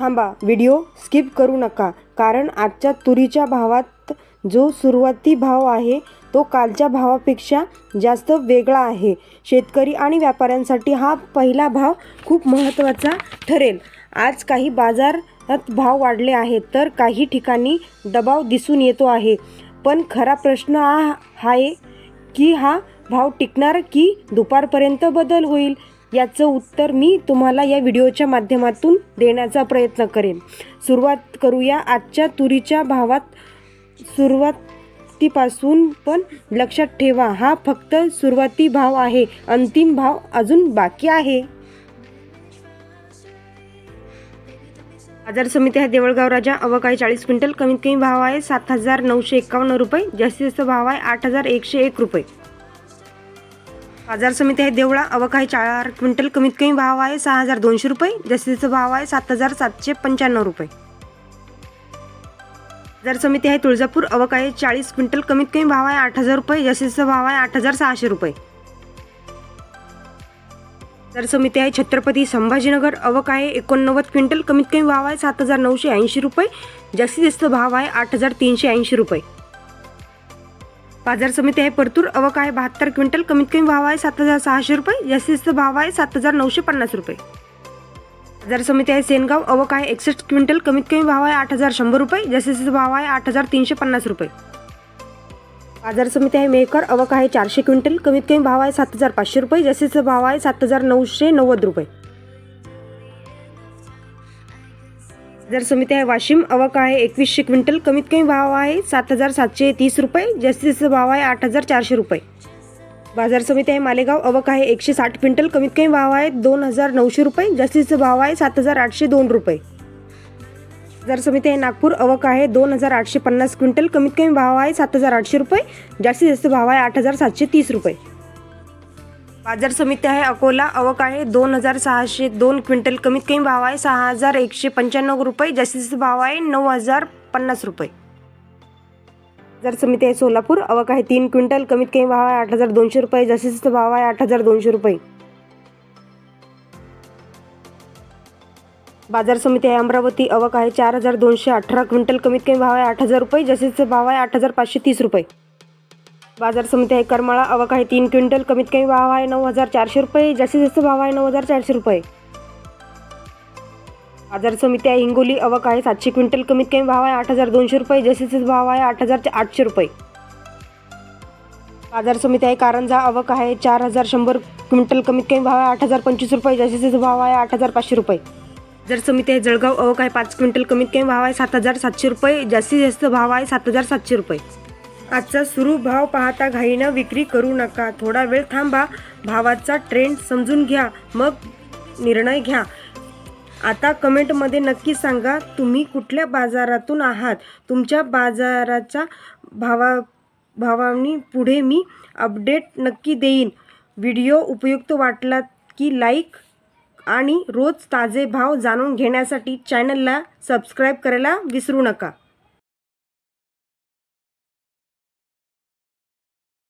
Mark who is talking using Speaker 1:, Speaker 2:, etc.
Speaker 1: थांबा, video skip करू नका, कारण आजच्या तुरीच्या भावात जो सुरुवाती भाव आहे तो कालच्या भावापेक्षा जास्त वेगळा आहे. शेतकरी आणि व्यापाऱ्यांसाठी हा पहिला भाव खूप महत्त्वाचा ठरेल. आज काही बाजारात भाव वाढले आहेत तर काही ठिकाणी दबाव दिसून येतो आहे. पण खरा प्रश्न हा आहे की हा भाव टिकणार की दुपारपर्यंत बदल होईल, याचं उत्तर मी तुम्हाला या व्हिडिओच्या माध्यमातून देण्याचा प्रयत्न करेन. सुरुवात करूया आजच्या तुरीच्या भावात. सुरुवातीपासून पण लक्षात ठेवा, हा फक्त सुरुवाती भाव आहे, अंतिम भाव अजून बाकी आहे. बाजार समिती आहे देवळगाव राजा. आवक आहे 40 क्विंटल. कमीत कमी भाव आहे 7,951 रुपये. जास्तीत जास्त भाव आहे 8,101 रुपये. बाजार समिती आहे देवळा. आवक आहे 4 क्विंटल. कमीत कमी भाव आहे 6,200 रुपये. जास्तीत भाव आहे 7,795 रुपये. बाजार समिती आहे तुळजापूर. आवक आहे 40 क्विंटल. कमीत कमी भाव आहे 8,000 रुपये. जास्तीत भाव आहे 8,600 रुपये. बाजार समिती आहे छत्रपती संभाजीनगर. आवक आहे 89 क्विंटल. कमीत कमी भाव आहे 7,980 रुपये. जास्तीत जास्त भाव आहे 8,380 रुपये. बाजार समिती आहे परतूर. आवक आहे 72 क्विंटल. कमीत कमी भाव आहे 7,600 रुपये. जास्तीत भाव आहे 7,950 रुपये. बाजार समिती आहे सेनगाव. आवक आहे 61 क्विंटल. कमीत कमी भाव आहे 8,100 रुपये. जास्तीत भाव आहे 8,350 रुपये. बाजार समिती आहे मेहकर. आवक आहे 400 क्विंटल. कमीत कमी भाव आहे 7,500 रुपये. जास्तीत भाव आहे 7,990 रुपये. बाजार समिती आहे वाशिम. आवक आहे 2100 क्विंटल. कमीत कमी भाव आहे 7,730 रुपये. जास्तीत भाव आहे 8,400 रुपये. बाजार समिती आहे मालेगाव. आवक आहे 160 क्विंटल. कमीत कमी भाव आहे 2,900 रुपये. जास्तीत भाव आहे 7,802 रुपये. बाजार समिती आहे नागपूर. आवक आहे 2,850 क्विंटल. कमीत कमी भाव आहे 7,800 रुपये. जास्तीत भाव आहे 8,730 रुपये. बाजार समिती आहे अकोला. आवक आहे 2,602 क्विंटल. कमीत कमी भाव आहे 6,195 रुपये. जास्तीत भाव आहे 9,050 रुपये. बाजार समिती आहे सोलापूर. आवक आहे 3 क्विंटल. कमीत कमी भाव आहे 8,200 रुपये. जास्तीत भाव आहे 8,200 रुपये. बाजार समिती आहे अमरावती. आवक आहे 4,218 क्विंटल. कमीत कमी भाव आहे 8,000 रुपये. जास्तीत भाव आहे 8,530 रुपये. बाजार समिती आहे करमाळा. आवक आहे 3 क्विंटल. कमीत कमी भाव आहे 9,400 रुपये. जास्तीत भाव आहे 9,400 रुपये. बाजार समिती आहे हिंगोली. आवक आहे 700 क्विंटल. कमीत कमी भाव आहे 8,200 रुपये. जास्तीत भाव आहे 8,800 रुपये. बाजार समिती आहे कारंजा. आवक आहे 4,100 क्विंटल. कमीत कमी भाव आहे 8,025 रुपये. जास्तीत भाव आहे 8,500 रुपये. बाजार समिती आहे जळगाव. आवक आहे 5 क्विंटल. कमीत कमी भाव आहे 7,700 रुपये. जास्तीत जास्त भाव आहे 7,700 रुपये. आजचा सुरू भाव पाहता घाईनं विक्री करू नका. थोडा वेळ थांबा, भावाचा ट्रेंड समजून घ्या, मग निर्णय घ्या. आता कमेंटमध्ये नक्की सांगा तुम्ही कुठल्या बाजारातून आहात. तुमच्या बाजाराच्या भावांनी पुढे मी अपडेट नक्की देईन. व्हिडिओ उपयुक्त वाटला की लाईक आणि रोज ताजे भाव जाणून घेण्यासाठी चॅनलला सबस्क्राईब करायला विसरू नका.